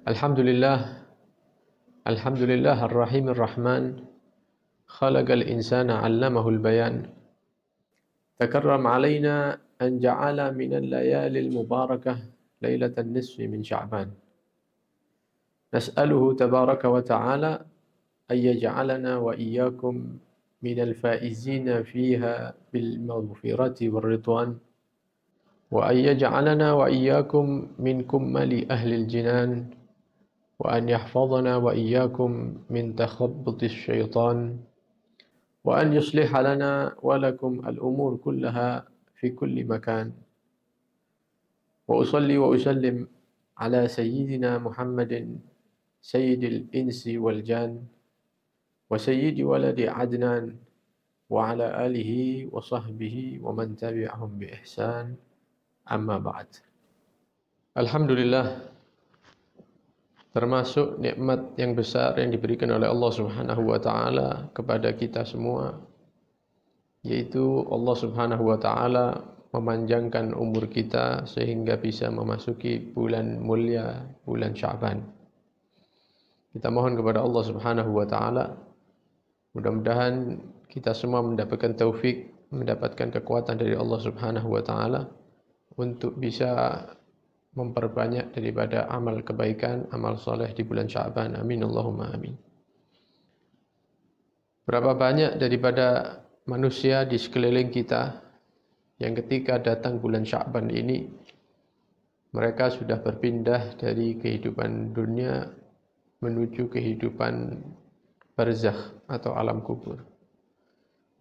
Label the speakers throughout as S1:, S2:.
S1: Alhamdulillah, Alhamdulillah Ar-Rahim Ar-Rahman, khalaqal insana 'allamahul bayan. Takarram 'alaina an ja'ala minal layalil mubarakah lailatan nisfi min Sya'ban. Nas'aluhu tabaraka wa ta'ala an yaj'alana wa iyyakum minal faizina fiha bil maghfirati war ridwan wa an yaj'alana wa iyyakum min kummali ahlil jinan. وأن يحفظنا وإياكم من تخبط الشيطان وأن يصلح لنا ولكم الأمور كلها في كل مكان وأصلي وأسلم على سيدنا محمد سيد الإنس والجان وسيد ولد عدنان وعلى آله وصحبه ومن تبعهم بإحسان أما بعد. Alhamdulillah, termasuk nikmat yang besar yang diberikan oleh Allah Subhanahu wa taala kepada kita semua, yaitu Allah Subhanahu wa taala memanjangkan umur kita sehingga bisa memasuki bulan mulia, bulan Sya'ban. Kita mohon kepada Allah Subhanahu wa taala, mudah-mudahan kita semua mendapatkan taufik, mendapatkan kekuatan dari Allah Subhanahu wa taala untuk bisa memperbanyak daripada amal kebaikan, amal soleh di bulan Sya'ban. Amin Allahumma amin. Berapa banyak daripada manusia di sekeliling kita yang ketika datang bulan Sya'ban ini, mereka sudah berpindah dari kehidupan dunia menuju kehidupan barzakh atau alam kubur.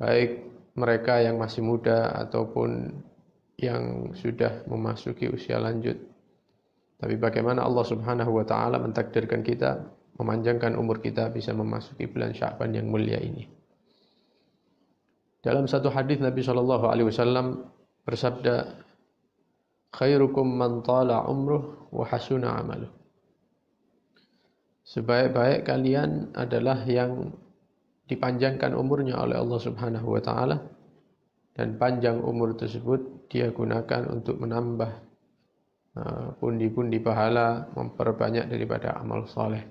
S1: Baik mereka yang masih muda ataupun yang sudah memasuki usia lanjut. Tapi bagaimana Allah Subhanahu wa taala mentakdirkan kita, memanjangkan umur kita bisa memasuki bulan Sya'ban yang mulia ini. Dalam satu hadis Nabi sallallahu alaihi wasallam bersabda, "Khairukum man tala umruh wa hasuna amaluh." Sebaik-baik kalian adalah yang dipanjangkan umurnya oleh Allah Subhanahu wa taala, dan panjang umur tersebut dia gunakan untuk menambah pundi-pundi pahala, memperbanyak daripada amal saleh.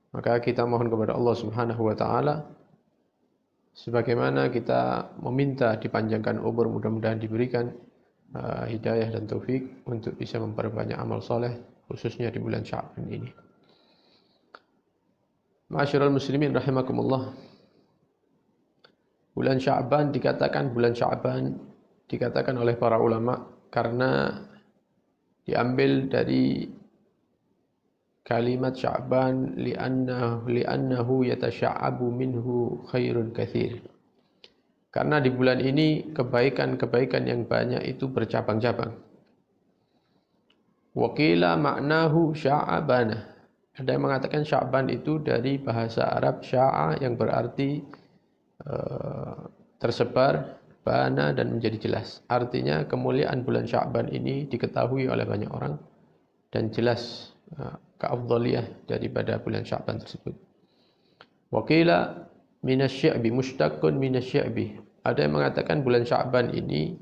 S1: Maka kita mohon kepada Allah Subhanahu wa taala, sebagaimana kita meminta dipanjangkan umur, mudah-mudahan diberikan hidayah dan taufik untuk bisa memperbanyak amal saleh, khususnya di bulan Sya'ban ini. Ma'asyiral muslimin rahimakumullah. Bulan Sya'ban dikatakan oleh para ulama karena diambil dari kalimat Sya'ban li'annahu yatasha'abu minhu khairun katsir. Karena di bulan ini kebaikan-kebaikan yang banyak itu bercabang-cabang. Wa qila ma'nahu sya'abana. Ada yang mengatakan Sya'ban itu dari bahasa Arab sya'a yang berarti tersebar, bana dan menjadi jelas. Artinya kemuliaan bulan Sya'ban ini diketahui oleh banyak orang dan jelas keafdhaliyah daripada bulan Sya'ban tersebut. Wa qila minasy-syi'bi mushtaqun minasy-syi'bi. Ada yang mengatakan bulan Sya'ban ini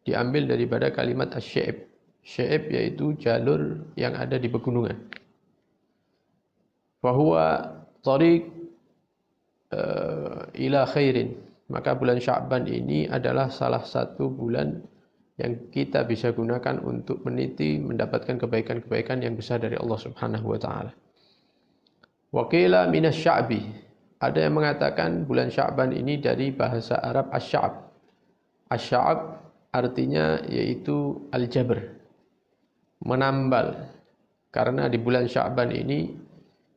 S1: diambil daripada kalimat asy-syi'b. Syi'b yaitu jalur yang ada di pegunungan. Fa huwa tariq ila khairin. Maka bulan Sya'ban ini adalah salah satu bulan yang kita bisa gunakan untuk meniti mendapatkan kebaikan-kebaikan yang besar dari Allah Subhanahu wa taala. Wa qila minasy-sya'bi. Ada yang mengatakan bulan Sya'ban ini dari bahasa Arab asy-sya'b. Asy-sya'b artinya yaitu al-jabr, menambal. Karena di bulan Sya'ban ini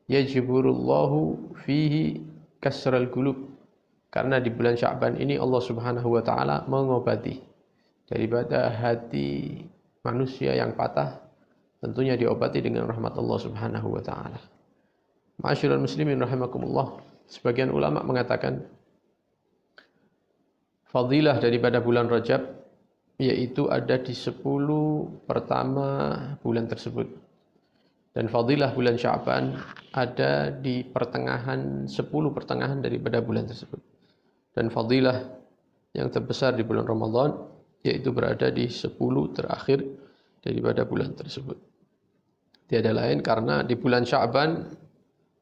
S1: yajburullahu fihi kasral qulub. Karena di bulan Sya'ban ini Allah Subhanahu wa taala mengobati daripada hati manusia yang patah, tentunya diobati dengan rahmat Allah Subhanahu wa taala. Ma'asyiral muslimin rahimakumullah. Sebagian ulama mengatakan fadilah daripada bulan Rajab yaitu ada di 10 pertama bulan tersebut. Dan fadilah bulan Sya'ban ada di pertengahan 10 pertengahan daripada bulan tersebut. Dan fadilah yang terbesar di bulan Ramadan yaitu berada di 10 terakhir daripada bulan tersebut. Tiada lain karena di bulan Sya'ban,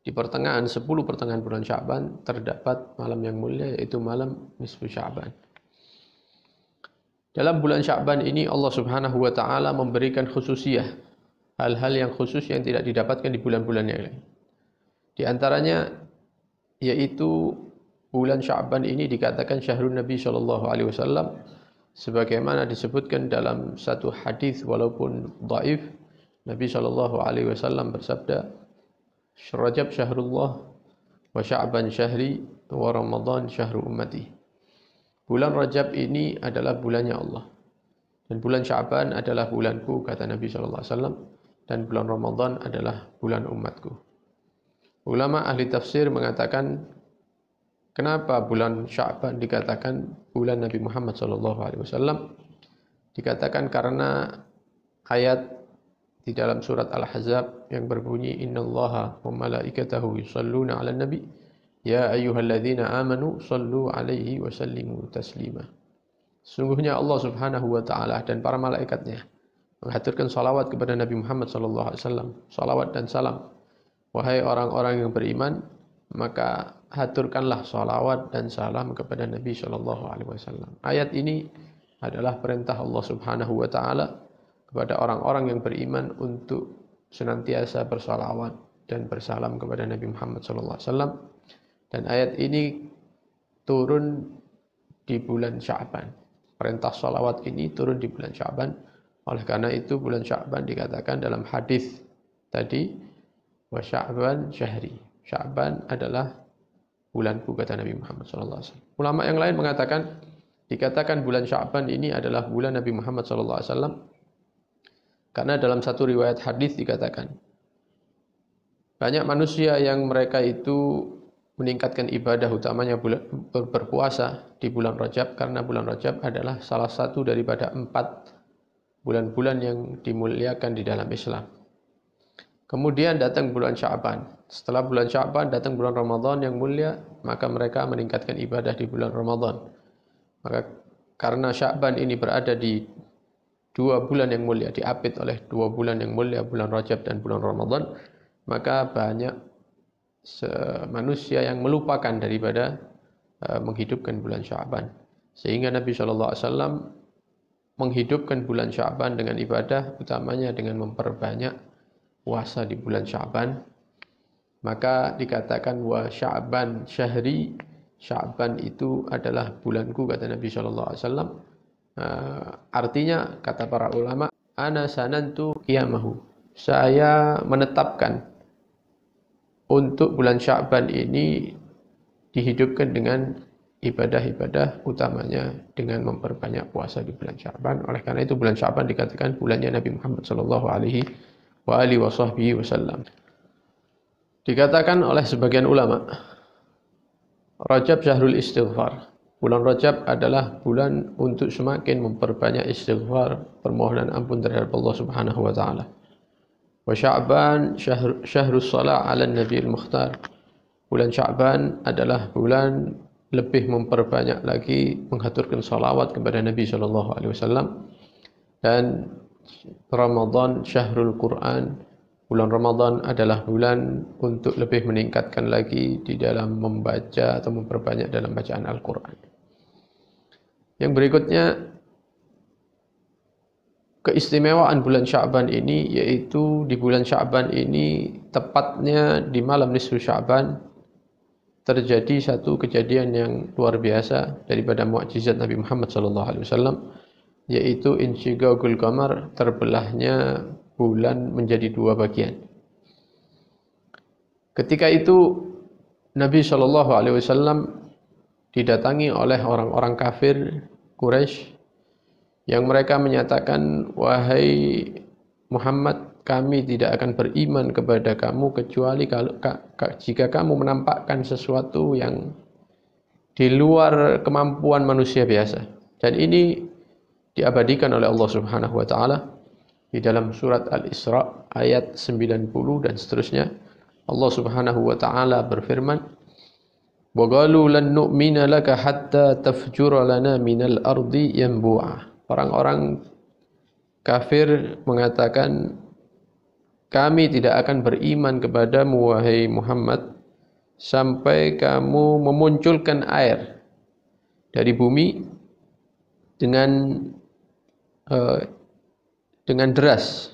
S1: di pertengahan 10 pertengahan bulan Sya'ban terdapat malam yang mulia, yaitu malam nisfu Sya'ban. Dalam bulan Sya'ban ini Allah Subhanahu wa taala memberikan khususiyah, hal-hal yang khusus yang tidak didapatkan di bulan-bulan yang lain. Di antaranya yaitu bulan Sya'ban ini dikatakan syahrun Nabi sallallahu alaihi wasallam, sebagaimana disebutkan dalam satu hadis walaupun dhaif. Nabi sallallahu alaihi wasallam bersabda, "Rajab syahrullah wa Sya'ban syahri wa Ramadan syahru ummati." Bulan Rajab ini adalah bulannya Allah, dan bulan Sya'ban adalah bulanku, kata Nabi sallallahu alaihi wasallam, dan bulan Ramadan adalah bulan umatku. Ulama ahli tafsir mengatakan, kenapa bulan Sya'ban dikatakan bulan Nabi Muhammad sallallahu alaihi wasallam? Dikatakan karena ayat di dalam surat Al-Ahzab yang berbunyi, innallaha wa malaikatahu yusalluna 'alan nabi ya ayyuhalladzina amanu sallu 'alaihi wa sallimu taslima. Sungguhnya Allah Subhanahu wa taala dan para malaikatnya menghaturkan salawat kepada Nabi Muhammad sallallahu alaihi wasallam, salawat dan salam. Wahai orang-orang yang beriman, maka haturkanlah salawat dan salam kepada Nabi sallallahu alaihi wasallam. Ayat ini adalah perintah Allah Subhanahu wa taala kepada orang-orang yang beriman untuk senantiasa bersalawat dan bersalam kepada Nabi Muhammad SAW. Dan ayat ini turun di bulan Sya'ban. Perintah salawat ini turun di bulan Sya'ban. Oleh karena itu bulan Sya'ban dikatakan dalam hadis tadi, wa Sya'ban syahri. Sya'ban adalah bulanku, kata Nabi Muhammad SAW. Ulama yang lain mengatakan, dikatakan bulan Sya'ban ini adalah bulan Nabi Muhammad SAW karena dalam satu riwayat hadis dikatakan, banyak manusia yang mereka itu meningkatkan ibadah, utamanya berpuasa di bulan Rajab, karena bulan Rajab adalah salah satu daripada 4 bulan-bulan yang dimuliakan di dalam Islam. Kemudian datang bulan Sya'ban. Setelah bulan Sya'ban datang bulan Ramadan yang mulia, maka mereka meningkatkan ibadah di bulan Ramadan. Maka karena Sya'ban ini berada di 2 bulan yang mulia, diapit oleh 2 bulan yang mulia, bulan Rajab dan bulan Ramadan, maka banyak manusia yang melupakan daripada menghidupkan bulan Sya'ban. Sehingga Nabi SAW menghidupkan bulan Sya'ban dengan ibadah, utamanya dengan memperbanyak puasa di bulan Sya'ban. Maka dikatakan wa Sya'ban syahri, Sya'ban itu adalah bulanku, kata Nabi SAW. Artinya, kata para ulama, ana sanantu qiyamahu, saya menetapkan untuk bulan Sya'ban ini dihidupkan dengan ibadah-ibadah, utamanya dengan memperbanyak puasa di bulan Sya'ban. Oleh karena itu bulan Sya'ban dikatakan bulannya Nabi Muhammad sallallahu alaihi wasallam. Dikatakan oleh sebagian ulama, Rajab syahrul istighfar. Bulan Rajab adalah bulan untuk semakin memperbanyak istighfar, permohonan ampun terhadap Allah Subhanahu wa taala. Wa Sya'ban syahrus shalah 'ala Nabiil Mukhtar. Bulan Sya'ban adalah bulan lebih memperbanyak lagi menghaturkan salawat kepada Nabi sallallahu alaihi wasallam. Dan Ramadan syahrul Quran. Bulan Ramadan adalah bulan untuk lebih meningkatkan lagi di dalam membaca atau memperbanyak dalam bacaan Al-Quran. Yang berikutnya, keistimewaan bulan Sya'ban ini, yaitu di bulan Sya'ban ini, tepatnya di malam nisfu Sya'ban, terjadi satu kejadian yang luar biasa daripada mukjizat Nabi Muhammad SAW, yaitu insyiqaqul qamar, terbelahnya bulan menjadi 2 bagian. Ketika itu Nabi SAW didatangi oleh orang-orang kafir Quraisy yang mereka menyatakan, wahai Muhammad, kami tidak akan beriman kepada kamu kecuali jika kamu menampakkan sesuatu yang di luar kemampuan manusia biasa. Dan ini diabadikan oleh Allah Subhanahu wa taala di dalam surat Al-Isra ayat 90 dan seterusnya. Allah Subhanahu wa taala berfirman, wa qalu lan nu'mina laka hatta tafjura lana minal ardi yanbu'a. Orang-orang kafir mengatakan, kami tidak akan beriman kepadamu wahai Muhammad sampai kamu memunculkan air dari bumi dengan deras.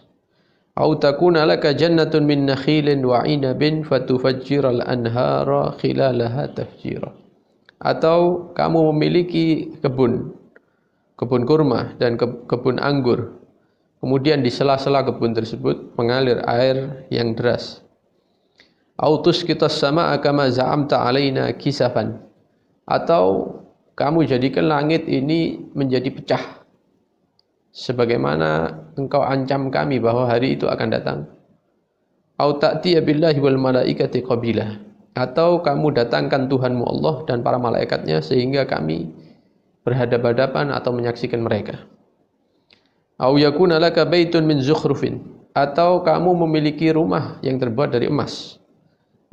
S1: Au takuna laka jannatun min nakhilin wa 'inabin fatufajjiral anhara khilalaha tafjira. Atau kamu memiliki kebun kurma dan kebun anggur. Kemudian di sela-sela kebun tersebut mengalir air yang deras. Au tusqitas samaa'a kama za'amta 'alaina kisafan. Atau kamu jadikan langit ini menjadi pecah sebagaimana engkau ancam kami bahwa hari itu akan datang. Au ta'tiya billahi wal malaikati qabila. Atau kamu datangkan Tuhanmu Allah dan para malaikatnya sehingga kami berhadapan-hadapan atau menyaksikan mereka. Au yakuna laka baitun min zukhrufin. Atau kamu memiliki rumah yang terbuat dari emas.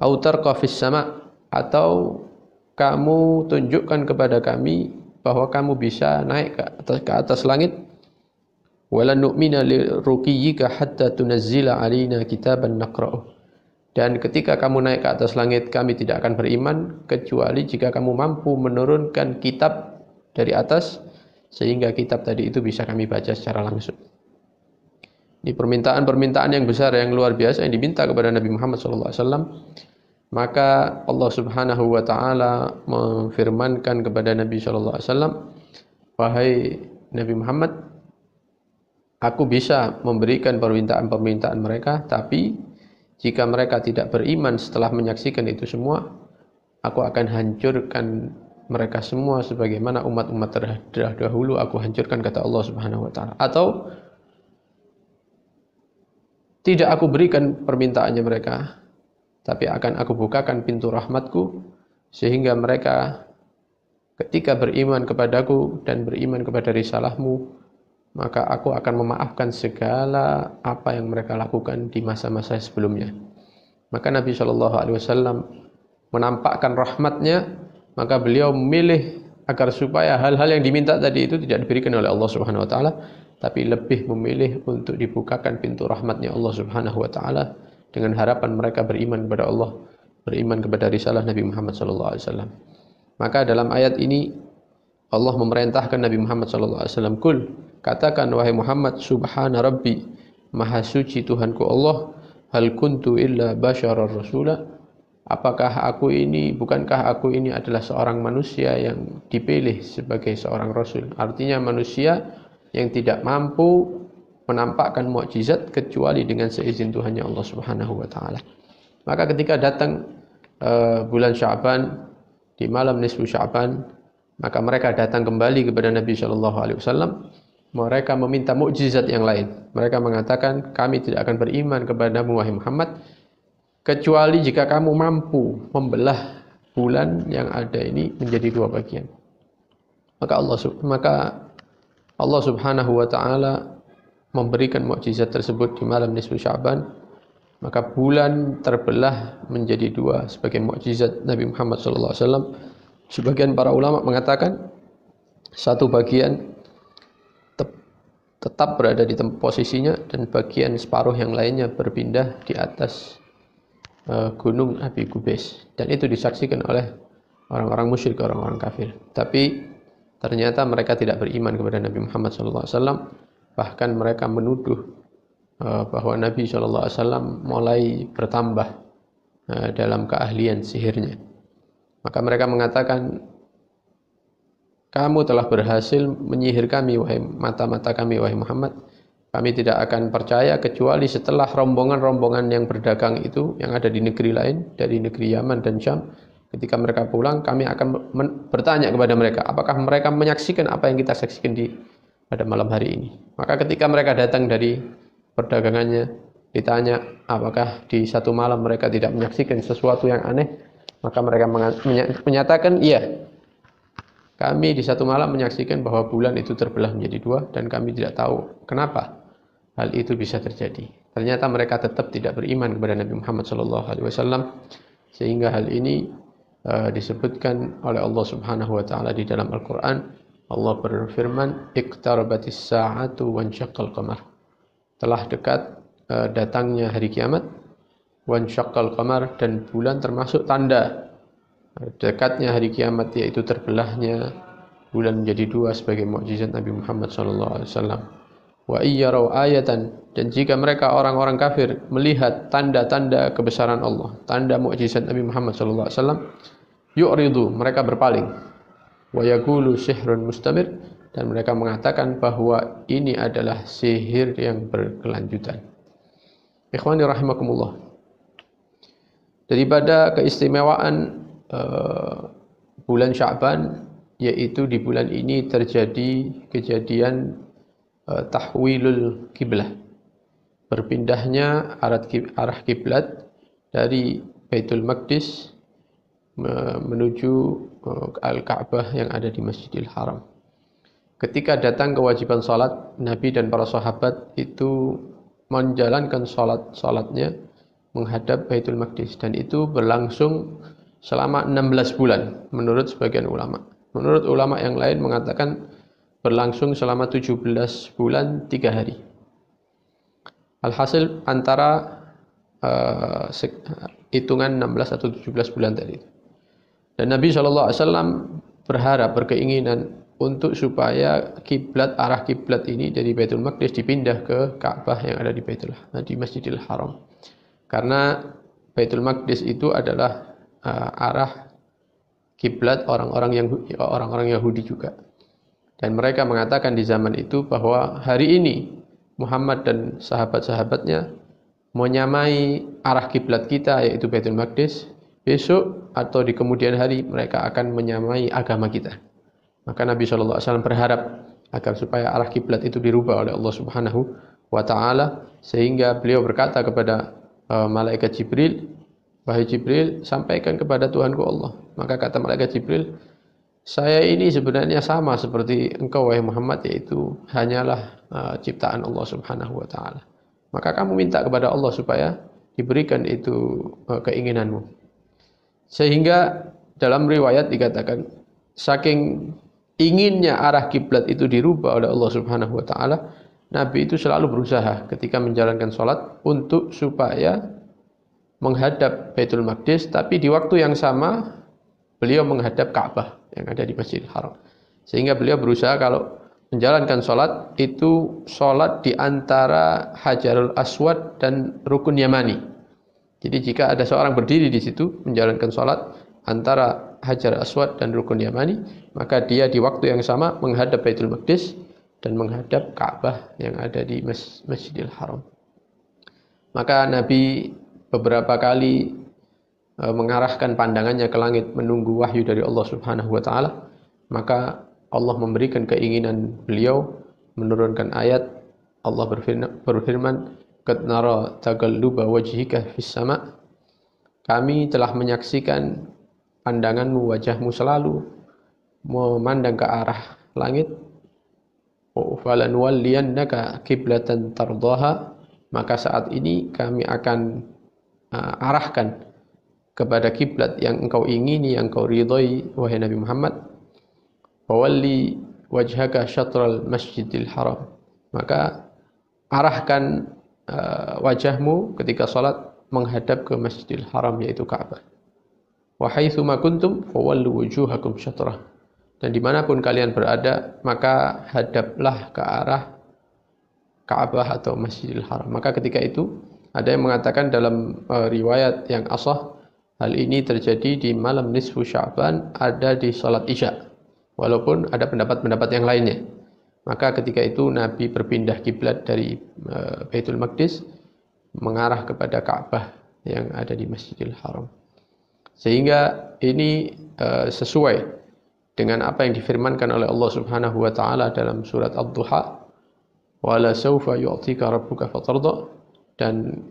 S1: Au tarqa fis sama'. Atau kamu tunjukkan kepada kami bahwa kamu bisa naik ke atas langit. Walan nu'mina liruqiyyika hatta tunazzila 'alaina kitaban naqra'uh. Dan ketika kamu naik ke atas langit, kami tidak akan beriman kecuali jika kamu mampu menurunkan kitab dari atas sehingga kitab tadi itu bisa kami baca secara langsung. Ini permintaan-permintaan yang besar yang luar biasa yang diminta kepada Nabi Muhammad SAW. Maka Allah Subhanahu wa taala memfirmankan kepada Nabi SAW, wahai Nabi Muhammad, aku bisa memberikan permintaan-permintaan mereka, tapi jika mereka tidak beriman setelah menyaksikan itu semua, aku akan hancurkan mereka semua sebagaimana umat-umat terdahulu aku hancurkan, kata Allah Subhanahu wa taala. Atau tidak aku berikan permintaannya mereka, tapi akan aku bukakan pintu rahmatku sehingga mereka ketika beriman kepadaku dan beriman kepada risalahmu, maka aku akan memaafkan segala apa yang mereka lakukan di masa-masa sebelumnya. Maka Nabi SAW menampakkan rahmatnya, maka beliau memilih agar supaya hal-hal yang diminta tadi itu tidak diberikan oleh Allah Subhanahu wa taala, tapi lebih memilih untuk dibukakan pintu rahmatnya Allah Subhanahu wa taala dengan harapan mereka beriman kepada Allah, beriman kepada risalah Nabi Muhammad SAW. Maka dalam ayat ini Allah memerintahkan Nabi Muhammad SAW, kul, katakan wahai Muhammad, subhana rabbi, maha suci Tuhanku Allah, hal kuntu illa basyarar rasula. Bukankah aku ini adalah seorang manusia yang dipilih sebagai seorang rasul. Artinya manusia yang tidak mampu menampakkan mukjizat kecuali dengan seizin Tuhannya Allah Subhanahu wa taala. Maka ketika datang bulan Sya'ban, di malam nisfu Sya'ban, maka mereka datang kembali kepada Nabi SAW. Mereka meminta mukjizat yang lain. Mereka mengatakan, kami tidak akan beriman kepadamu wahai Muhammad kecuali jika kamu mampu membelah bulan yang ada ini menjadi dua bagian. Maka Allah Subhanahu wa taala memberikan mukjizat tersebut di malam nisfu Sya'ban. Maka bulan terbelah menjadi dua sebagai mukjizat Nabi Muhammad SAW. Sebagian para ulama mengatakan satu bagian tetap berada di posisinya dan bagian separuh yang lainnya berpindah di atas gunung Abi Qubais, dan itu disaksikan oleh orang-orang musyrik, orang-orang kafir. Tapi ternyata mereka tidak beriman kepada Nabi Muhammad SAW. Bahkan mereka menuduh bahwa Nabi SAW mulai bertambah dalam keahlian sihirnya. Maka mereka mengatakan, kamu telah berhasil menyihir kami, wahai mata-mata kami, wahai Muhammad. Kami tidak akan percaya kecuali setelah rombongan-rombongan yang berdagang itu yang ada di negeri lain, dari negeri Yaman dan Syam. Ketika mereka pulang, kami akan bertanya kepada mereka, apakah mereka menyaksikan apa yang kita saksikan pada malam hari ini. Maka ketika mereka datang dari perdagangannya, ditanya apakah di satu malam mereka tidak menyaksikan sesuatu yang aneh, maka mereka menyatakan, iya, kami di satu malam menyaksikan bahwa bulan itu terbelah menjadi dua dan kami tidak tahu kenapa hal itu bisa terjadi. Ternyata mereka tetap tidak beriman kepada Nabi Muhammad SAW, sehingga hal ini disebutkan oleh Allah Subhanahu wa taala di dalam Al-Qur'an. Allah berfirman, iqtarabatis sa'atu wansyaqqal qamar. Telah dekat datangnya hari kiamat, wansyaqqal qamar, dan bulan termasuk tanda dekatnya hari kiamat, yaitu terbelahnya bulan menjadi dua sebagai mukjizat Nabi Muhammad SAW. Wa iyyaraw ayatan, dan jika mereka orang-orang kafir melihat tanda-tanda kebesaran Allah, tanda mukjizat Nabi Muhammad SAW, yu'ridu, mereka berpaling. Wa yaqulu sihrun mustamir, dan mereka mengatakan bahwa ini adalah sihir yang berkelanjutan. Ikhwani rahimakumullah. Daripada keistimewaan bulan Sya'ban, yaitu di bulan ini terjadi kejadian tahwilul kiblah, berpindahnya arah kiblat dari Baitul Maqdis menuju Al-Ka'bah yang ada di Masjidil Haram. Ketika datang kewajiban salat, Nabi dan para sahabat itu menjalankan salatnya menghadap Baitul Maqdis, dan itu berlangsung selama 16 bulan menurut sebagian ulama. Menurut ulama yang lain mengatakan berlangsung selama 17 bulan 3 hari. Alhasil antara hitungan 16 atau 17 bulan tadi. Dan Nabi SAW berkeinginan untuk supaya arah kiblat ini dari Baitul Maqdis dipindah ke Ka'bah yang ada di Masjidil Haram. Karena Baitul Maqdis itu adalah arah kiblat orang-orang Yahudi juga. Dan mereka mengatakan di zaman itu bahwa hari ini Muhammad dan sahabat-sahabatnya menyamai arah kiblat kita, yaitu Baitul Maqdis. Besok atau di kemudian hari mereka akan menyamai agama kita. Maka Nabi SAW berharap agar supaya arah kiblat itu dirubah oleh Allah Subhanahu wa Ta'ala, sehingga beliau berkata kepada malaikat Jibril, wahai Jibril, sampaikan kepada Tuhanku Allah. Maka kata malaikat Jibril, saya ini sebenarnya sama seperti engkau wahai Muhammad, yaitu hanyalah ciptaan Allah Subhanahu wa Ta'ala. Maka kamu minta kepada Allah supaya diberikan itu keinginanmu. Sehingga dalam riwayat dikatakan, saking inginnya arah kiblat itu dirubah oleh Allah Subhanahu wa Ta'ala, Nabi itu selalu berusaha ketika menjalankan sholat untuk supaya menghadap Baitul Maqdis, tapi di waktu yang sama beliau menghadap Ka'bah yang ada di Masjidil Haram. Sehingga beliau berusaha kalau menjalankan sholat itu sholat di antara Hajarul Aswad dan Rukun Yamani. Jadi jika ada seorang berdiri di situ menjalankan sholat antara Hajar Aswad dan Rukun Yamani, maka dia di waktu yang sama menghadap Baitul Maqdis dan menghadap Ka'bah yang ada di Masjidil Haram. Maka Nabi beberapa kali mengarahkan pandangannya ke langit menunggu wahyu dari Allah Subhanahu wa Ta'ala. Maka Allah memberikan keinginan beliau, menurunkan ayat. Allah berfirman, qad nara taqalluba wajhika fis sama', kami telah menyaksikan pandanganmu, wajahmu selalu memandang ke arah langit. Falanwalliyannaka qiblatan tardaha, maka saat ini kami akan arahkan kepada kiblat yang engkau ingini, yang engkau ridhai wahai Nabi Muhammad. Wawalli wajhaka syatral masjidil haram, maka arahkan wajahmu ketika salat menghadap ke Masjidil Haram, yaitu Ka'bah. Wa haitsuma kuntum fawallu wujuhakum syatrah, dan dimanapun kalian berada maka hadaplah ke arah Ka'bah atau Masjidil Haram. Maka ketika itu ada yang mengatakan dalam riwayat yang ashah, hal ini terjadi di malam nisfu Sya'ban, ada di salat Isya, walaupun ada pendapat-pendapat yang lainnya. Maka ketika itu Nabi berpindah kiblat dari Baitul Maqdis mengarah kepada Ka'bah yang ada di Masjidil Haram. Sehingga ini sesuai dengan apa yang difirmankan oleh Allah Subhanahu wa Ta'ala dalam surat Ad-Duha, wala sawfa yu'tika rabbuka fatarda, dan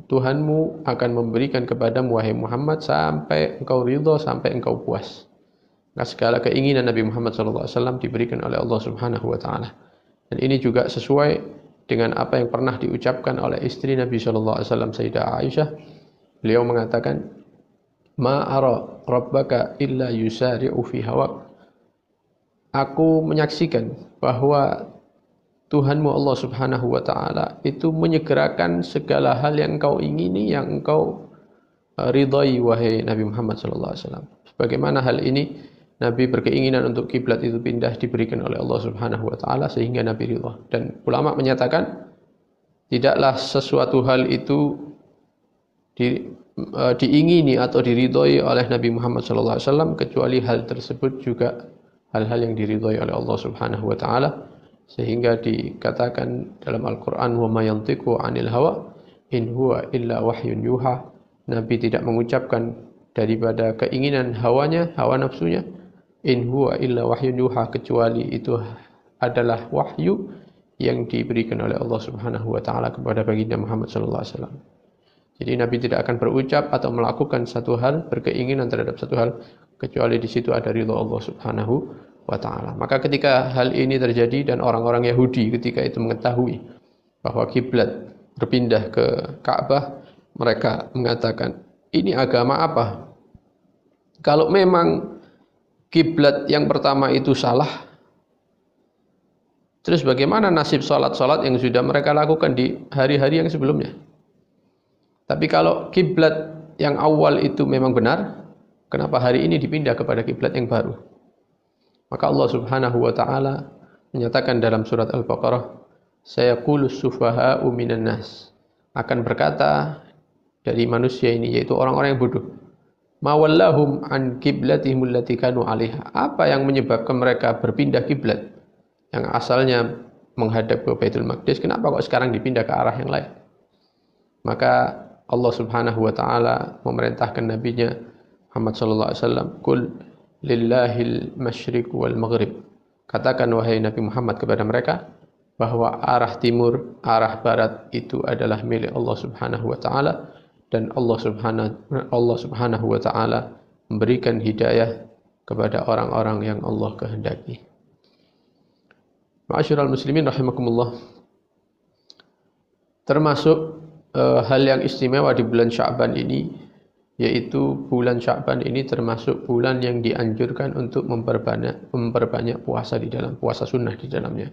S1: Tuhanmu akan memberikan kepadamu wahai Muhammad sampai engkau ridha, sampai engkau puas. Nah, segala keinginan Nabi Muhammad SAW diberikan oleh Allah Subhanahu wa Ta'ala. Dan ini juga sesuai dengan apa yang pernah diucapkan oleh istri Nabi SAW, Sayyidah Aisyah. Beliau mengatakan, ma ara rabbaka illa yusari'u fi hawak. Aku menyaksikan bahwa Tuhanmu Allah Subhanahu wa taala itu menyegerakan segala hal yang engkau ingini, yang engkau ridhai wahai Nabi Muhammad sallallahu alaihi wasallam. Sebagaimana hal ini Nabi berkeinginan untuk kiblat itu pindah diberikan oleh Allah Subhanahu wa taala sehingga Nabi ridha. Dan ulama menyatakan tidaklah sesuatu hal itu diingini atau diridhai oleh Nabi Muhammad sallallahu alaihi wasallam kecuali hal tersebut juga hal-hal yang diridhai oleh Allah Subhanahu wa taala, sehingga dikatakan dalam Al-Qur'an wa ma yantiqu 'anil hawa in huwa illa wahyun yuha. Nabi tidak mengucapkan daripada keinginan hawanya, hawa nafsunya, in huwa illa wahyun yuha, kecuali itu adalah wahyu yang diberikan oleh Allah Subhanahu wa taala kepada baginda Muhammad sallallahu alaihi wasallam. Jadi Nabi tidak akan berucap atau melakukan satu hal, berkeinginan terhadap satu hal, kecuali di situ ada ridha Allah Subhanahu wa ta'ala. Maka ketika hal ini terjadi dan orang-orang Yahudi ketika itu mengetahui bahwa kiblat berpindah ke Ka'bah, mereka mengatakan, ini agama apa? Kalau memang kiblat yang pertama itu salah, terus bagaimana nasib sholat-sholat yang sudah mereka lakukan di hari-hari yang sebelumnya? Tapi kalau kiblat yang awal itu memang benar, kenapa hari ini dipindah kepada kiblat yang baru? Maka Allah Subhanahu wa taala menyatakan dalam surat Al-Baqarah, sayaqulus sufaha'u minan nas, akan berkata dari manusia ini, yaitu orang-orang yang bodoh, ma wallahum an qiblatihim allati kanu 'alaiha, apa yang menyebabkan mereka berpindah kiblat yang asalnya menghadap ke Baitul Maqdis, kenapa kok sekarang dipindah ke arah yang lain? Maka Allah Subhanahu wa taala memerintahkan nabinya Muhammad sallallahu alaihi wasallam, qul lillahil masyriq wal maghrib, katakan wahai Nabi Muhammad kepada mereka bahwa arah timur, arah barat itu adalah milik Allah Subhanahu wa taala, dan Allah Subhanahu wa taala memberikan hidayah kepada orang-orang yang Allah kehendaki. Ma'asyiral muslimin rahimakumullah, termasuk hal yang istimewa di bulan Sya'ban ini, yaitu bulan Sya'ban ini termasuk bulan yang dianjurkan untuk memperbanyak puasa di dalam, puasa sunnah di dalamnya.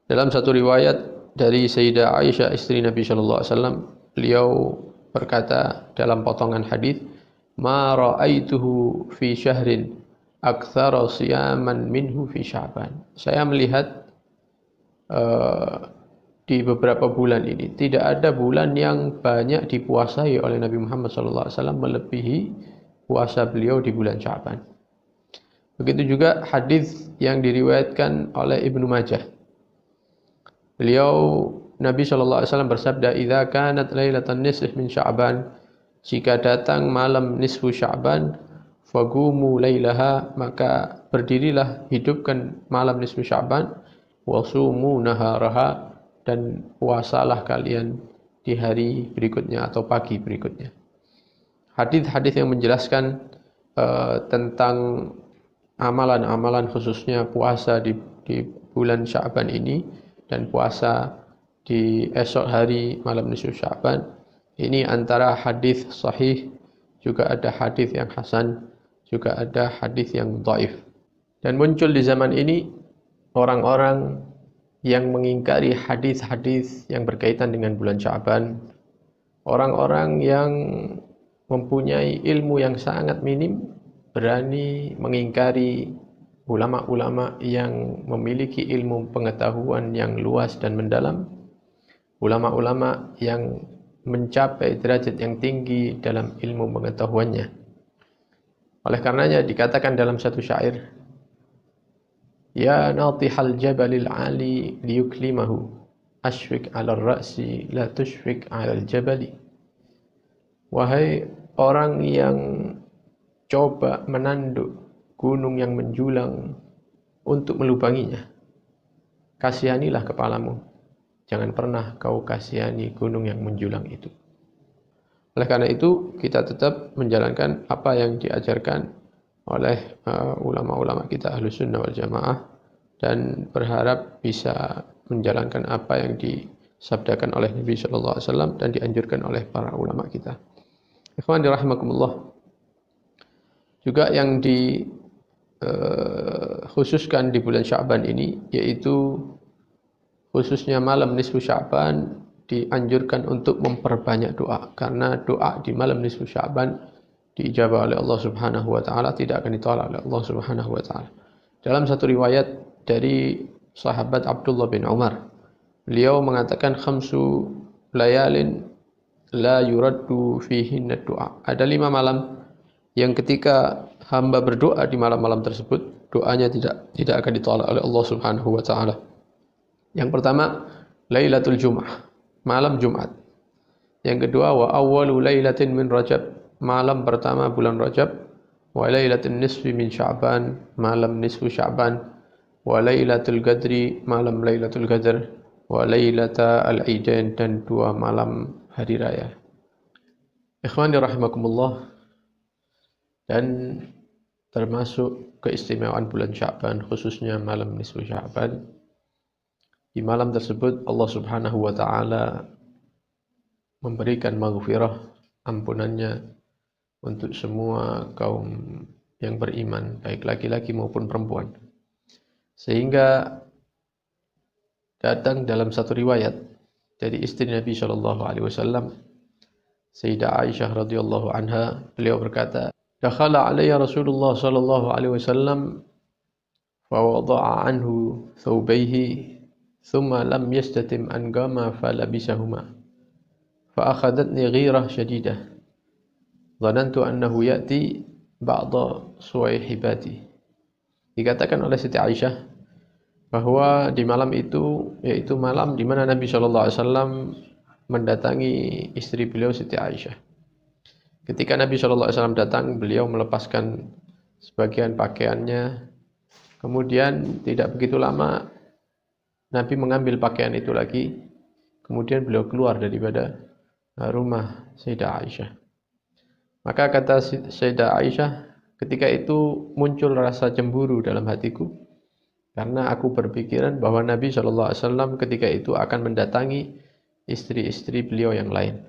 S1: Dalam satu riwayat dari Sayyidah Aisyah istri Nabi sallallahu alaihi wasallam, beliau berkata dalam potongan hadis, ma ra'aituhu fi syahrin aktsara siyaman minhu fi Sya'ban. Saya melihat di beberapa bulan ini tidak ada bulan yang banyak dipuasai oleh Nabi Muhammad SAW melebihi puasa beliau di bulan Sya'ban. Begitu juga hadis yang diriwayatkan oleh Ibnu Majah. Beliau Nabi SAW bersabda, "Idza kanat lailatan nisf min Sya'ban," jika datang malam nisfu Sya'ban, fagumu lailaha, maka berdirilah, hidupkan malam nisfu Sya'ban, wasumu naharaha, dan puasalah kalian di hari berikutnya atau pagi berikutnya. Hadis-hadis yang menjelaskan tentang amalan-amalan khususnya puasa di bulan Sya'ban ini dan puasa di esok hari malam nisfu Sya'ban, ini antara hadis sahih, juga ada hadis yang hasan, juga ada hadis yang dhaif. Dan muncul di zaman ini orang-orang yang mengingkari hadis-hadis yang berkaitan dengan bulan Sya'ban, orang-orang yang mempunyai ilmu yang sangat minim berani mengingkari ulama-ulama yang memiliki ilmu pengetahuan yang luas dan mendalam, ulama-ulama yang mencapai derajat yang tinggi dalam ilmu pengetahuannya. Oleh karenanya dikatakan dalam satu syair, ya natihal jabalil ali liyuklimahu, ashfik 'alal ra'si la tushfik 'alal jabali. Wahai orang yang coba menanduk gunung yang menjulang untuk melubanginya, kasihanilah kepalamu, jangan pernah kau kasihani gunung yang menjulang itu. Oleh karena itu kita tetap menjalankan apa yang diajarkan oleh ulama-ulama kita Ahlus Sunnah wal Jamaah, dan berharap bisa menjalankan apa yang disabdakan oleh Nabi sallallahu alaihi wasallam dan dianjurkan oleh para ulama kita. Ikhwan rahimakumullah, juga yang khususkan di bulan Sya'ban ini, yaitu khususnya malam nisfu Sya'ban dianjurkan untuk memperbanyak doa, karena doa di malam nisfu Sya'ban diijabah oleh Allah Subhanahu wa taala, tidak akan ditolak oleh Allah Subhanahu wa taala. Dalam satu riwayat dari sahabat Abdullah bin Umar, beliau mengatakan khamsu layalin la yuraddu fihinna doa. Ada 5 malam yang ketika hamba berdoa di malam-malam tersebut, doanya tidak akan ditolak oleh Allah Subhanahu wa taala. Yang pertama, Lailatul Jum'ah, malam Jumat. Yang kedua, wa awwalu lailatin min Rajab, malam pertama bulan Rajab. Wa lailatul nisfi min Sya'ban, malam nisfu Sya'ban. Wa lailatul qadri, malam Lailatul Qadar. Wa lailatul Idain, dan 2 malam hari raya. Ikhwani rahimakumullah, dan termasuk keistimewaan bulan Sya'ban, khususnya malam nisfu Sya'ban. Di malam tersebut Allah Subhanahu wa taala memberikan maghfirah, ampunannya untuk semua kaum yang beriman, baik laki-laki maupun perempuan. Sehingga datang dalam satu riwayat dari istri Nabi sallallahu alaihi wasallam, Sayyidah Aisyah radhiyallahu anha, beliau berkata, "Dakhala alayya Rasulullah sallallahu alaihi wasallam fa wada'a anhu thawbayhi ثم لم يستتم أن قام فلبسهما فأخذتني غيرة شديدة ظننت أنه يأتي بعض صويحباتي." Dikatakan oleh Siti Aisyah bahwa di malam itu, yaitu malam di mana Nabi SAW mendatangi istri beliau Siti Aisyah. Ketika Nabi SAW datang, beliau melepaskan sebagian pakaiannya. Kemudian tidak begitu lama Nabi mengambil pakaian itu lagi, kemudian beliau keluar daripada rumah Sayyidah Aisyah. Maka kata Sayyidah Aisyah, ketika itu muncul rasa cemburu dalam hatiku, karena aku berpikiran bahwa Nabi SAW ketika itu akan mendatangi istri-istri beliau yang lain.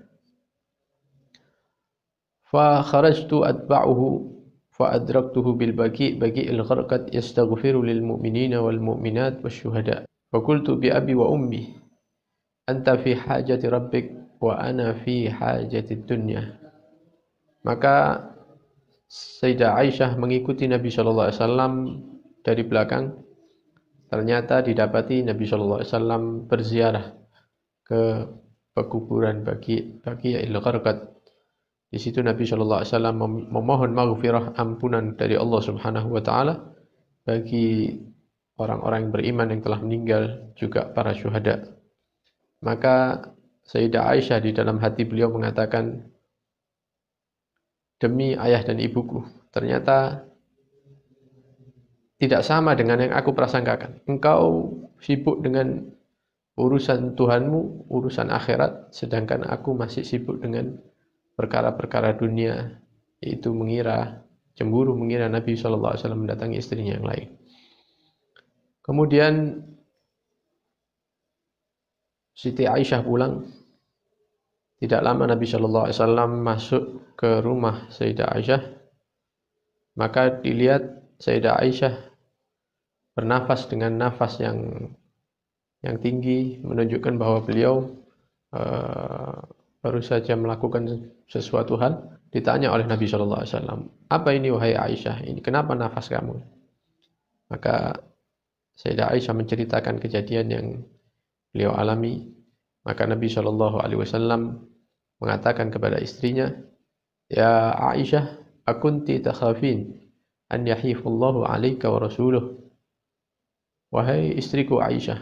S1: Fa kharajtu atba'uhu fa adraktuhu bil baqi'il gharqad yastaghfiru lil mu'minina wal mu'minat wasyuhada. Fakultu bi abi wa ummi anta fi hajati rabbik wa ana fi hajati dunya. Maka Sayyidah Aisyah mengikuti Nabi SAW dari belakang. Ternyata didapati Nabi SAW berziarah ke pekuburan Baqi'il Gharqad. Di situ Nabi SAW memohon maghfirah, ampunan dari Allah Subhanahu wa taala bagi orang-orang yang beriman yang telah meninggal, juga para syuhada. Maka Sayyidah Aisyah di dalam hati beliau mengatakan, demi ayah dan ibuku, ternyata tidak sama dengan yang aku prasangkakan. Engkau sibuk dengan urusan Tuhanmu, urusan akhirat, sedangkan aku masih sibuk dengan perkara-perkara dunia, yaitu cemburu mengira Nabi SAW mendatangi istrinya yang lain. Kemudian Siti Aisyah pulang. Tidak lama Nabi SAW masuk ke rumah Sayyidah Aisyah. Maka dilihat Sayyidah Aisyah bernafas dengan nafas yang tinggi, menunjukkan bahwa beliau baru saja melakukan sesuatu hal. Ditanya oleh Nabi SAW, apa ini wahai Aisyah? Ini kenapa nafas kamu? Maka Sayyidah Aisyah menceritakan kejadian yang beliau alami. Maka Nabi SAW mengatakan kepada istrinya, "Ya Aisyah, akunti takhafin an yahifallahu alaika wa rasuluh." Wahai istriku Aisyah,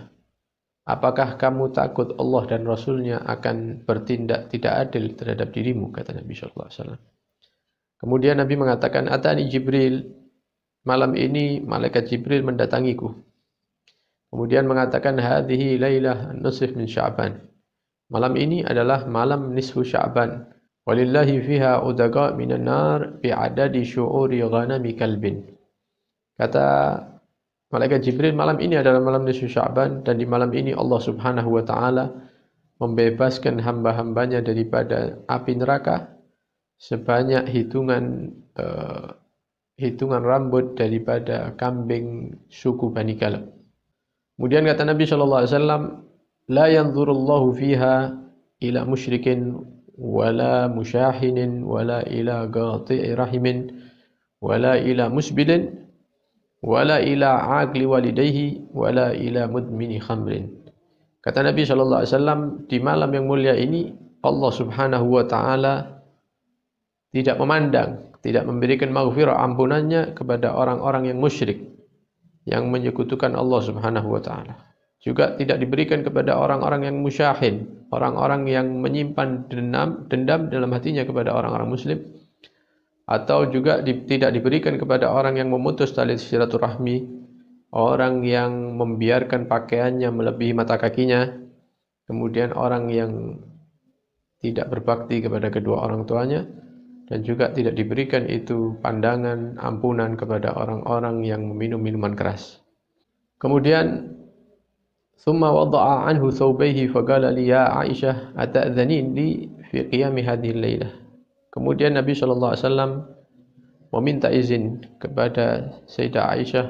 S1: apakah kamu takut Allah dan Rasulnya akan bertindak tidak adil terhadap dirimu? Kata Nabi SAW. Kemudian Nabi mengatakan, "Atani Jibril." Malam ini malaikat Jibril mendatangiku. Kemudian mengatakan, hadhihi lailah nisf min Sya'ban. Malam ini adalah malam nisfu Sya'ban. Walillahi fiha udaqa minan nar bi'adadi syu'uri ghanami kalbin. Kata malaikat Jibril, malam ini adalah malam nisfu Sya'ban, dan di malam ini Allah Subhanahu wa taala membebaskan hamba-hambanya daripada api neraka sebanyak hitungan rambut daripada kambing suku Bani Kalb. Kemudian kata Nabi SAW, la yanzurullahu fiha ila musyrikin wala musyahinin wala ila qati'i rahimin wala ila musbidin wala ila aqli walidayhi wala ila mudmini khamrin. Kata Nabi sallallahu alaihi wasallam, di malam yang mulia ini Allah Subhanahu wa taala tidak memandang, tidak memberikan maghfirah ampunannya kepada orang-orang yang musyrik, yang menyekutukan Allah Subhanahu wa taala. Juga tidak diberikan kepada orang-orang yang musyahin, orang-orang yang menyimpan dendam dalam hatinya kepada orang-orang muslim, atau juga tidak diberikan kepada orang yang memutus tali silaturahmi, orang yang membiarkan pakaiannya melebihi mata kakinya, kemudian orang yang tidak berbakti kepada kedua orang tuanya, dan juga tidak diberikan itu pandangan ampunan kepada orang-orang yang meminum minuman keras. Kemudian thumma wada'a anhu thawbayhi faqala li ya Aisyah ata'dhanin li fi qiyam hadhihi al-lailah. Kemudian Nabi sallallahu alaihi wasallam meminta izin kepada Sayyidah Aisyah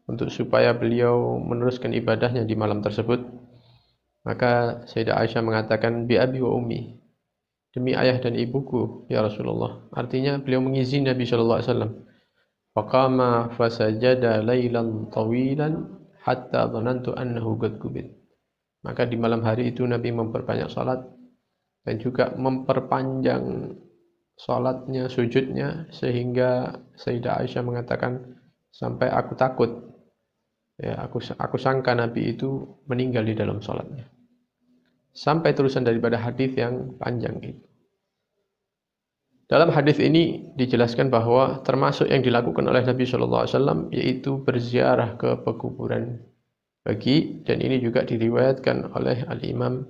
S1: untuk supaya beliau meneruskan ibadahnya di malam tersebut. Maka Sayyidah Aisyah mengatakan bi abi wa ummi, demi ayah dan ibuku ya Rasulullah. Artinya beliau mengizinkan Nabi sallallahu alaihi wasallam. Faqama fasajada lailan tawilan hatta dhanantu annahu qad qubid. Maka di malam hari itu Nabi memperbanyak salat dan juga memperpanjang salatnya, sujudnya, sehingga Sayyidah Aisyah mengatakan sampai aku takut, ya aku sangka Nabi itu meninggal di dalam salatnya. Sampai terusan daripada hadis yang panjang itu. Dalam hadis ini dijelaskan bahwa termasuk yang dilakukan oleh Nabi Shallallahu Alaihi Wasallam yaitu berziarah ke pekuburan bagi, dan ini juga diriwayatkan oleh Al-Imam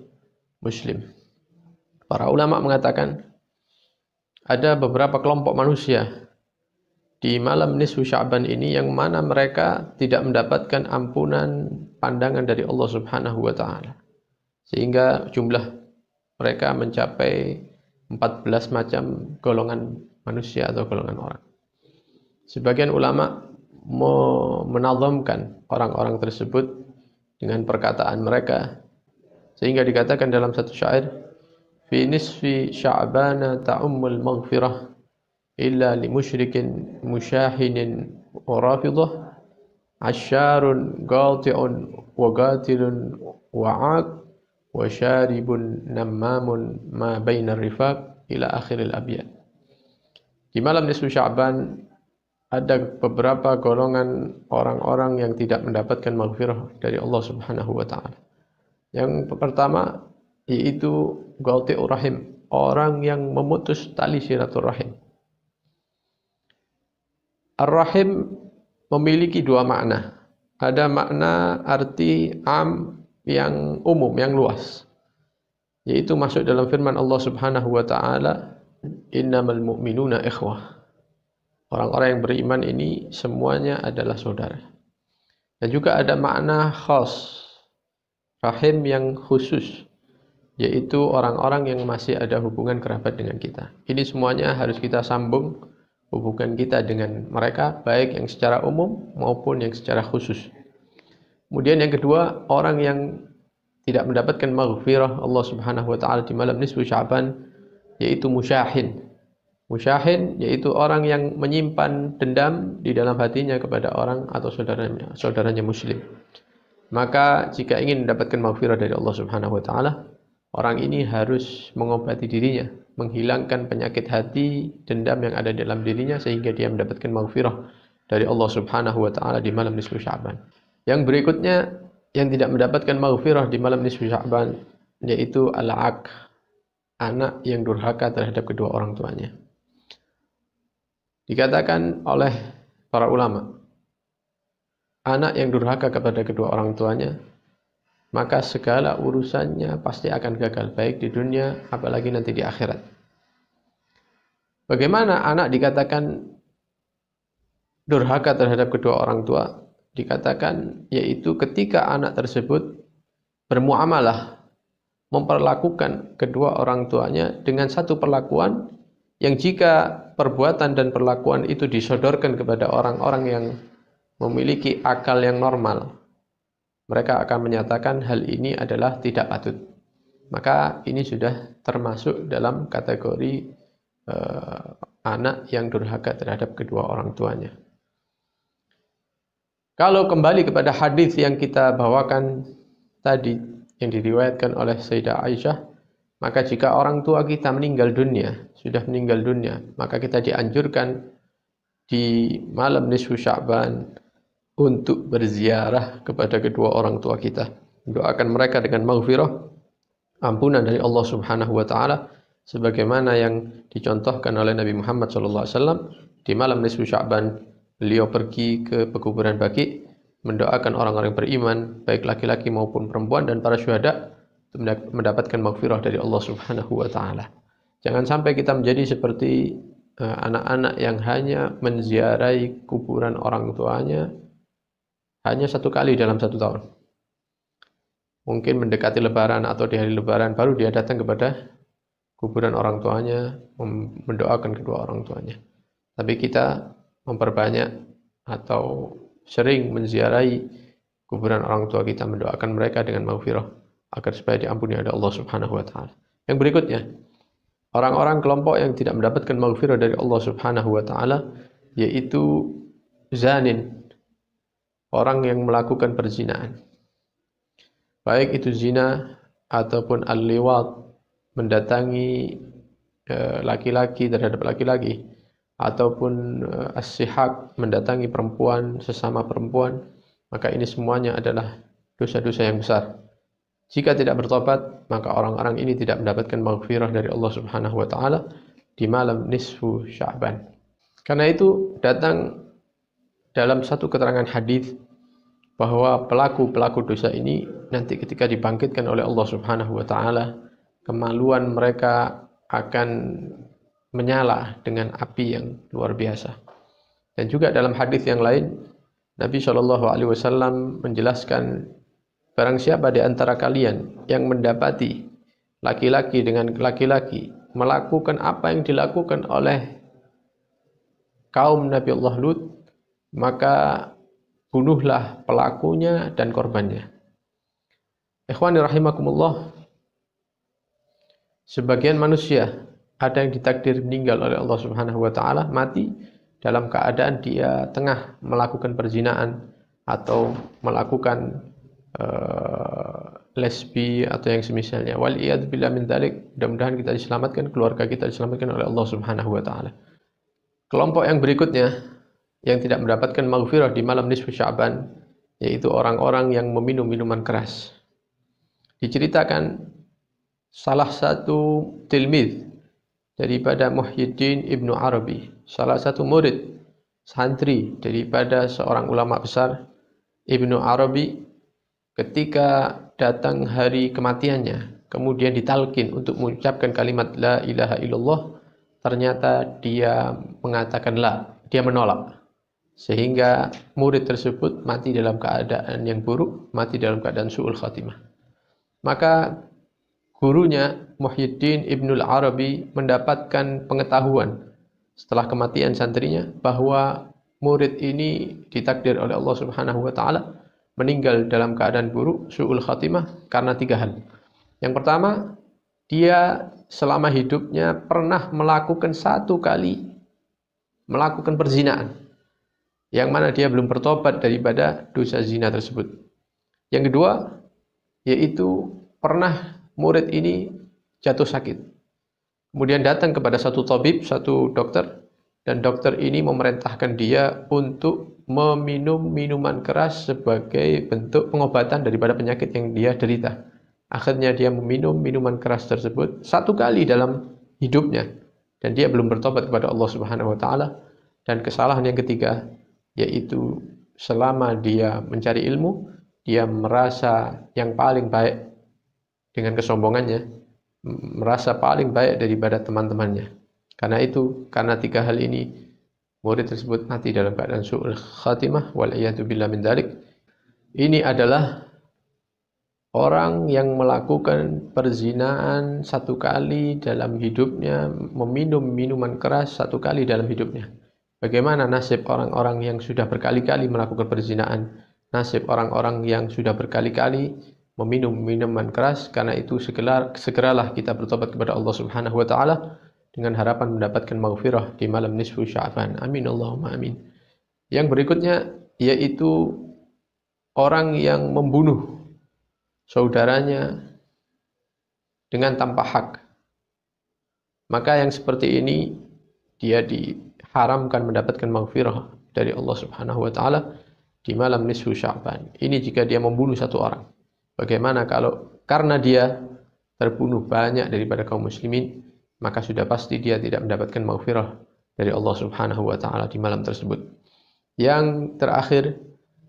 S1: Muslim. Para ulama mengatakan ada beberapa kelompok manusia di malam nisfu Sya'ban ini yang mana mereka tidak mendapatkan ampunan pandangan dari Allah Subhanahu wa taala. Sehingga jumlah mereka mencapai 14 macam golongan manusia atau golongan orang. Sebagian ulama menazamkan orang-orang tersebut dengan perkataan mereka, sehingga dikatakan dalam satu syair, fi nisfi sya'bana ta'ummul maghfirah illa li musyrikin musyahinin wa rafidah asyarun qati'un wa qatilun wa'aq wa syaribun nammamun ma bainar rifaq ila akhiril abyad. Di malam nisfu Sya'ban ada beberapa golongan orang-orang yang tidak mendapatkan maghfirah dari Allah Subhanahu wa taala. Yang pertama yaitu qati'ur rahim, orang yang memutus tali silaturahim. Ar-rahim memiliki dua makna. Ada makna arti am yang umum, yang luas, yaitu masuk dalam firman Allah Subhanahu wa taala, innamal mu'minuna ikhwah. Orang-orang yang beriman ini semuanya adalah saudara. Dan juga ada makna khas, rahim yang khusus, yaitu orang-orang yang masih ada hubungan kerabat dengan kita. Ini semuanya harus kita sambung hubungan kita dengan mereka, baik yang secara umum maupun yang secara khusus. Kemudian yang kedua, orang yang tidak mendapatkan maghfirah Allah Subhanahu wa taala di malam nisfu Sya'ban yaitu musyahin. Musyahin yaitu orang yang menyimpan dendam di dalam hatinya kepada orang atau saudaranya muslim. Maka jika ingin mendapatkan maghfirah dari Allah Subhanahu wa taala, orang ini harus mengobati dirinya, menghilangkan penyakit hati, dendam yang ada dalam dirinya sehingga dia mendapatkan maghfirah dari Allah Subhanahu wa taala di malam nisfu Sya'ban. Yang berikutnya yang tidak mendapatkan maghfirah di malam nisfu Sya'ban yaitu al-aq, anak yang durhaka terhadap kedua orang tuanya. Dikatakan oleh para ulama, anak yang durhaka kepada kedua orang tuanya, maka segala urusannya pasti akan gagal, baik di dunia apalagi nanti di akhirat. Bagaimana anak dikatakan durhaka terhadap kedua orang tua? Dikatakan yaitu ketika anak tersebut bermuamalah, memperlakukan kedua orang tuanya dengan satu perlakuan yang jika perbuatan dan perlakuan itu disodorkan kepada orang-orang yang memiliki akal yang normal, mereka akan menyatakan hal ini adalah tidak patut. Maka ini sudah termasuk dalam kategori anak yang durhaka terhadap kedua orang tuanya. Kalau kembali kepada hadis yang kita bawakan tadi, yang diriwayatkan oleh Sayyidah Aisyah, maka jika orang tua kita meninggal dunia, sudah meninggal dunia, maka kita dianjurkan di malam nisfu Sya'ban untuk berziarah kepada kedua orang tua kita, mendoakan mereka dengan maghfirah, ampunan dari Allah Subhanahu wa taala, sebagaimana yang dicontohkan oleh Nabi Muhammad SAW di malam nisfu Sya'ban. Beliau pergi ke pekuburan Baqi, mendoakan orang-orang beriman, baik laki-laki maupun perempuan dan para syuhada, untuk mendapatkan maghfirah dari Allah Subhanahu wa taala. Jangan sampai kita menjadi seperti anak-anak yang hanya menziarahi kuburan orang tuanya hanya satu kali dalam satu tahun. Mungkin mendekati lebaran atau di hari lebaran baru dia datang kepada kuburan orang tuanya, mendoakan kedua orang tuanya. Tapi kita memperbanyak atau sering menziarahi kuburan orang tua kita, mendoakan mereka dengan maghfirah agar supaya diampuni oleh Allah Subhanahu wa taala. Yang berikutnya, orang-orang kelompok yang tidak mendapatkan maghfirah dari Allah Subhanahu wa taala, yaitu zanin, orang yang melakukan perzinaan. Baik itu zina ataupun al-liwat, mendatangi laki-laki terhadap laki-laki, ataupun as-sihaq, mendatangi perempuan sesama perempuan, maka ini semuanya adalah dosa-dosa yang besar. Jika tidak bertobat, maka orang-orang ini tidak mendapatkan maghfirah dari Allah Subhanahu wa taala di malam nisfu Sya'ban. Karena itu datang dalam satu keterangan hadis bahwa pelaku-pelaku dosa ini nanti ketika dibangkitkan oleh Allah Subhanahu wa taala, kemaluan mereka akan menyala dengan api yang luar biasa. Dan juga dalam hadis yang lain, Nabi SAW menjelaskan, barang siapa di antara kalian yang mendapati laki-laki dengan laki-laki melakukan apa yang dilakukan oleh kaum Nabi Allah Lut, maka bunuhlah pelakunya dan korbannya. Ikhwani rahimakumullah, sebagian manusia ada yang ditakdir meninggal oleh Allah Subhanahu wa taala, mati dalam keadaan dia tengah melakukan perzinaan atau melakukan lesbi atau yang semisalnya. Waliyadzubillah min dzalik. Mudah-mudahan kita diselamatkan, keluarga kita diselamatkan oleh Allah Subhanahu wa taala. Kelompok yang berikutnya yang tidak mendapatkan maghfirah di malam nisfu Sya'ban, yaitu orang-orang yang meminum minuman keras. Diceritakan salah satu tilmidz daripada Muhyiddin Ibnu Arabi, salah satu murid santri daripada seorang ulama besar, Ibnu Arabi, ketika datang hari kematiannya, kemudian ditalkin untuk mengucapkan kalimat la ilaha illallah, ternyata dia mengatakan la, dia menolak, sehingga murid tersebut mati dalam keadaan yang buruk, mati dalam keadaan su'ul khatimah. Maka gurunya Muhyiddin Ibnul Arabi mendapatkan pengetahuan setelah kematian santrinya bahwa murid ini ditakdir oleh Allah Subhanahu wa taala meninggal dalam keadaan buruk, su'ul khatimah, karena 3 hal. Yang pertama, dia selama hidupnya pernah melakukan 1 kali melakukan perzinaan, yang mana dia belum bertobat daripada dosa zina tersebut. Yang kedua, yaitu pernah murid ini jatuh sakit. Kemudian datang kepada satu tabib, satu dokter, dan dokter ini memerintahkan dia untuk meminum minuman keras sebagai bentuk pengobatan daripada penyakit yang dia derita. Akhirnya dia meminum minuman keras tersebut 1 kali dalam hidupnya, dan dia belum bertobat kepada Allah Subhanahu wa taala. Dan kesalahan yang ketiga, yaitu selama dia mencari ilmu, dia merasa yang paling baik dengan kesombongannya, merasa paling baik daripada teman-temannya. Karena itu, karena 3 hal ini, murid tersebut mati dalam keadaan su'ul khatimah, wal'iyadzubillah min dzalik. Ini adalah orang yang melakukan perzinaan 1 kali dalam hidupnya, meminum minuman keras 1 kali dalam hidupnya. Bagaimana nasib orang-orang yang sudah berkali-kali melakukan perzinaan nasib orang-orang yang sudah berkali-kali meminum minuman keras. Karena itu segeralah kita bertobat kepada Allah Subhanahu wa taala dengan harapan mendapatkan maghfirah di malam nisfu Sya'ban. Amin Allahumma amin. Yang berikutnya yaitu orang yang membunuh saudaranya dengan tanpa hak. Maka yang seperti ini dia diharamkan mendapatkan maghfirah dari Allah Subhanahu wa taala di malam nisfu Sya'ban. Ini jika dia membunuh satu orang. Bagaimana kalau karena dia terbunuh banyak daripada kaum muslimin, maka sudah pasti dia tidak mendapatkan maghfirah dari Allah Subhanahu wa taala di malam tersebut. Yang terakhir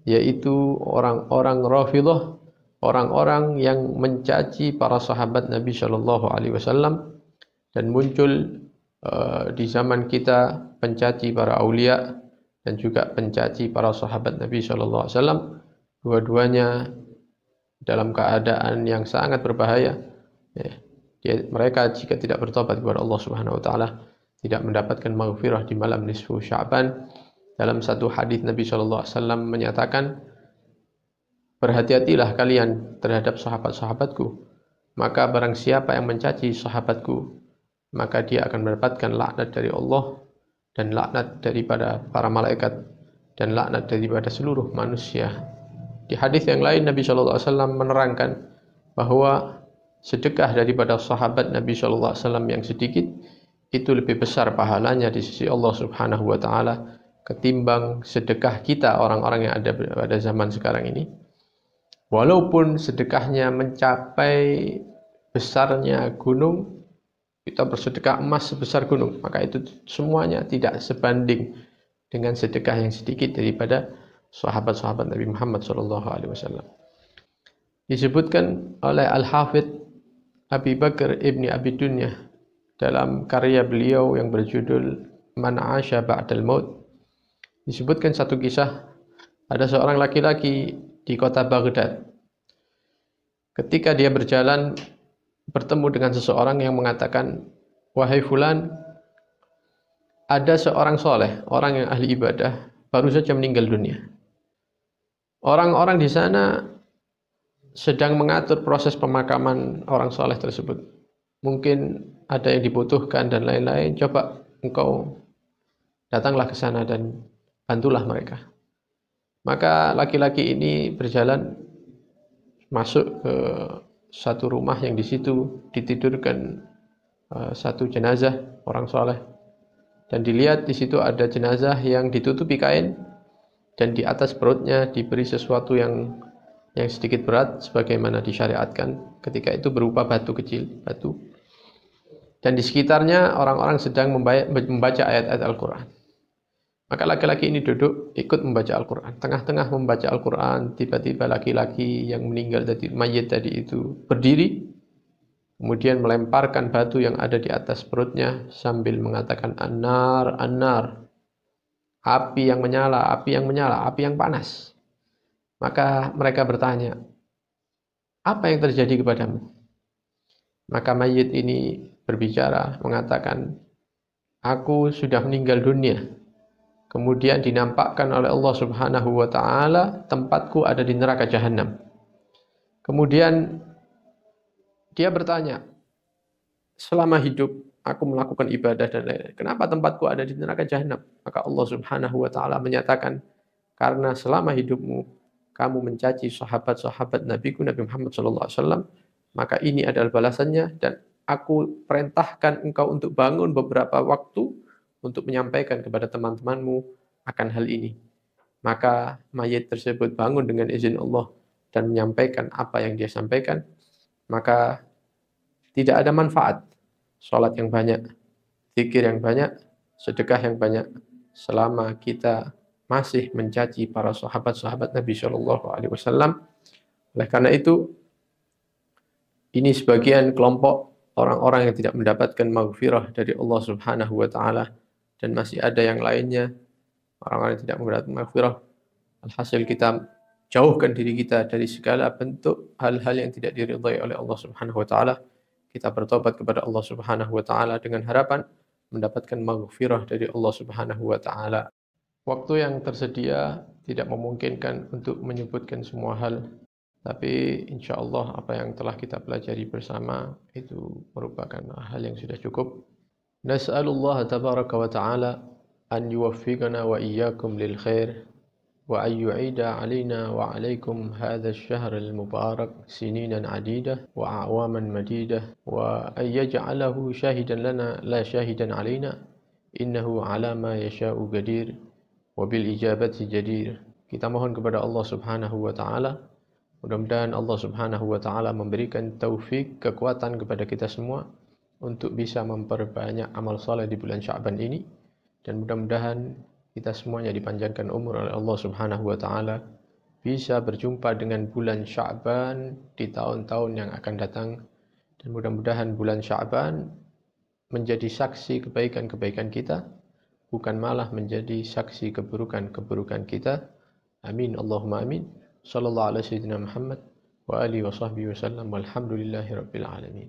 S1: yaitu orang-orang Rafidhah, orang-orang yang mencaci para sahabat Nabi Shallallahu alaihi wasallam, dan muncul di zaman kita pencaci para aulia dan juga pencaci para sahabat Nabi Shallallahu alaihi wasallam, dua-duanya dalam keadaan yang sangat berbahaya. Mereka jika tidak bertobat kepada Allah Subhanahu wa taala tidak mendapatkan maghfirah di malam nisfu Sya'ban. Dalam satu hadis Nabi Shallallahu alaihi wasallam menyatakan, berhati-hatilah kalian terhadap sahabat-sahabatku, maka barang siapa yang mencaci sahabatku, maka dia akan mendapatkan laknat dari Allah dan laknat daripada para malaikat dan laknat daripada seluruh manusia. Di hadis yang lain Nabi Shallallahu alaihi wasallam menerangkan bahwa sedekah daripada sahabat Nabi Shallallahu alaihi wasallam yang sedikit itu lebih besar pahalanya di sisi Allah Subhanahu wa taala ketimbang sedekah kita orang-orang yang ada pada zaman sekarang ini. Walaupun sedekahnya mencapai besarnya gunung, kita bersedekah emas sebesar gunung, maka itu semuanya tidak sebanding dengan sedekah yang sedikit daripada sahabat-sahabat Nabi Muhammad SAW. Disebutkan oleh Al-Hafidh Abi Bakar Ibni Abi Dunya dalam karya beliau yang berjudul Man 'Asha Ba'dal Maut. Disebutkan satu kisah, ada seorang laki-laki di kota Baghdad. Ketika dia berjalan bertemu dengan seseorang yang mengatakan, wahai fulan, ada seorang soleh, orang yang ahli ibadah, baru saja meninggal dunia. Orang-orang di sana sedang mengatur proses pemakaman orang soleh tersebut. Mungkin ada yang dibutuhkan dan lain-lain. Coba engkau datanglah ke sana dan bantulah mereka. Maka laki-laki ini berjalan masuk ke satu rumah yang di situ ditidurkan satu jenazah orang soleh, dan dilihat di situ ada jenazah yang ditutupi kain dan di atas perutnya diberi sesuatu yang sedikit berat sebagaimana disyariatkan ketika itu berupa batu kecil, batu. Dan di sekitarnya orang-orang sedang membaca ayat-ayat Al-Quran. Maka laki-laki ini duduk ikut membaca Al-Quran. Tengah-tengah membaca Al-Quran, tiba-tiba laki-laki yang meninggal tadi, mayit tadi itu berdiri, kemudian melemparkan batu yang ada di atas perutnya sambil mengatakan an-nar, an-nar. Api yang menyala, api yang menyala, api yang panas. Maka mereka bertanya, apa yang terjadi kepadamu? Maka mayit ini berbicara, mengatakan, aku sudah meninggal dunia. Kemudian dinampakkan oleh Allah Subhanahu wa taala tempatku ada di neraka Jahannam. Kemudian dia bertanya, selama hidup aku melakukan ibadah dan lain-lain, kenapa tempatku ada di neraka Jahannam? Maka Allah Subhanahu wa taala menyatakan, karena selama hidupmu kamu mencaci sahabat-sahabat Nabiku Nabi Muhammad SAW, maka ini adalah balasannya, dan aku perintahkan engkau untuk bangun beberapa waktu untuk menyampaikan kepada teman-temanmu akan hal ini. Maka mayit tersebut bangun dengan izin Allah dan menyampaikan apa yang dia sampaikan. Maka tidak ada manfaat sholat yang banyak, zikir yang banyak, sedekah yang banyak, selama kita masih mencaci para sahabat-sahabat Nabi Shallallahu Alaihi Wasallam. Oleh karena itu, ini sebagian kelompok orang-orang yang tidak mendapatkan maghfirah dari Allah Subhanahu Wa Taala, dan masih ada yang lainnya, orang-orang yang tidak mendapatkan maghfirah. Alhasil kita jauhkan diri kita dari segala bentuk hal-hal yang tidak diridhai oleh Allah Subhanahu Wa Taala. Kita bertobat kepada Allah Subhanahu Wa Taala dengan harapan mendapatkan maghfirah dari Allah Subhanahu Wa Taala. Waktu yang tersedia tidak memungkinkan untuk menyebutkan semua hal, tapi insya Allah apa yang telah kita pelajari bersama itu merupakan hal yang sudah cukup. Nas'alullah tabaraka wa ta'ala an yuwaffiqana wa iyyakum lil khair wa an yu'ida alaina wa alaikum hadha ash-shahr al-mubarak sininan adidah wa a'waman madidah wa an yaj'alahu shahidan lana la shahidan alaina innahu ala ma yasha'u qadir wabil ijabati jadir. Kita mohon kepada Allah Subhanahu wa taala, mudah-mudahan Allah Subhanahu wa taala memberikan taufik, kekuatan kepada kita semua untuk bisa memperbanyak amal saleh di bulan Sya'ban ini, dan mudah-mudahan kita semuanya dipanjangkan umur oleh Allah Subhanahu wa taala, bisa berjumpa dengan bulan Sya'ban di tahun-tahun yang akan datang, dan mudah-mudahan bulan Sya'ban menjadi saksi kebaikan-kebaikan kita, bukan malah menjadi saksi keburukan-keburukan kita. Amin Allahumma amin. Sallallahu alaihi wasallam Muhammad wa alihi wa sahbihi wasallam walhamdulillahi rabbil alamin.